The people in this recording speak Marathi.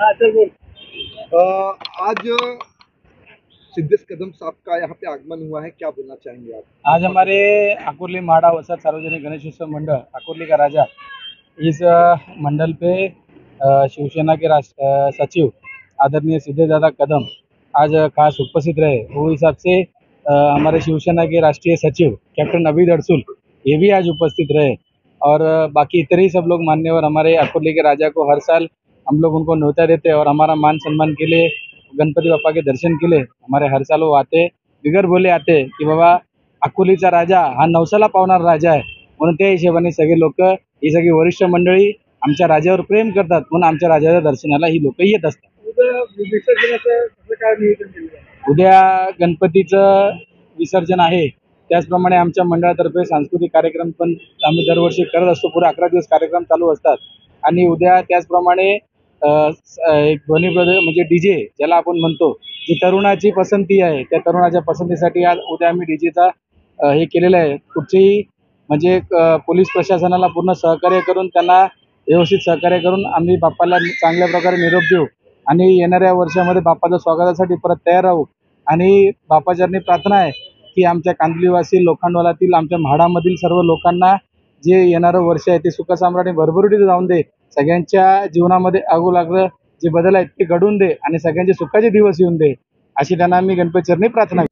आज सिद्धेश कदम साहब का यहाँ पे आगमन हुआ है, क्या बोलना चाहेंगे आप? आज हमारे अकुरली माड़ा वसत सार्वजनिक गणेश उत्सव मंडल अकुरली का राजा इस मंडल पे शिवसेना के सचिव आदरणीय सिद्धेश दादा कदम आज खास उपस्थित रहे। वो हिसाब से हमारे शिवसेना के राष्ट्रीय सचिव कैप्टन अभिद अड़सुल ये भी आज उपस्थित रहे। और बाकी इतने ही सब लोग मान्यवर हमारे अकुरली के राजा को हर साल हम लोग उनको न्योता देते हैं और हमारा मान सम्मान के लिए गणपति बाप्पा के दर्शन के लिए हमारे हर साल वो आते, बिगर बोले आते की बाबा अकोलीचा राजा हा नवसाला पावणारा राजा आहे, म्हणून त्या हिशोबाने सगळे लोक ही सगळी वरिष्ठ मंडळी आमच्या राजावर प्रेम करतात, म्हणून आमच्या राजाच्या दर्शनाला ही लोक येत असतात। उद्या गणपतीचं विसर्जन आहे, त्याचप्रमाणे आमच्या मंडळातर्फे सांस्कृतिक कार्यक्रम पण आम्ही दरवर्षी करत असतो। पुढे 11 दिवस कार्यक्रम चालू असतात आणि उद्या त्याचप्रमाणे एक ध्वनी म्हणजे डीजे ज्याला आपण म्हणतो, जी तरुणाची पसंती आहे त्या तरुणाच्या पसंतीसाठी आज उद्या आम्ही डीजेचा हे केलेलं आहे। कुठचीही म्हणजे पोलीस प्रशासनाला पूर्ण सहकार्य करून त्यांना व्यवस्थित सहकार्य करून आम्ही बाप्पाला चांगल्या प्रकारे निरोप देऊ आणि येणाऱ्या वर्षामध्ये बाप्पाच्या स्वागतासाठी परत तयार राहू। आणि बाप्पाचरणी प्रार्थना आहे की आमच्या कांदिवलीवासी लोखंडवालातील आमच्या म्हाडामधील सर्व लोकांना जे येणारं वर्ष आहे ते सुखसम्राट आणि भरभराटीत जाऊन दे, सगळ्यांच्या जीवनामध्ये आगोलागलं जे बदल आहेत ते घडून दे आणि सगळ्यांचे सुखाचे दिवस येऊन दे, अशी त्यांना आम्ही गणपती चरणी प्रार्थना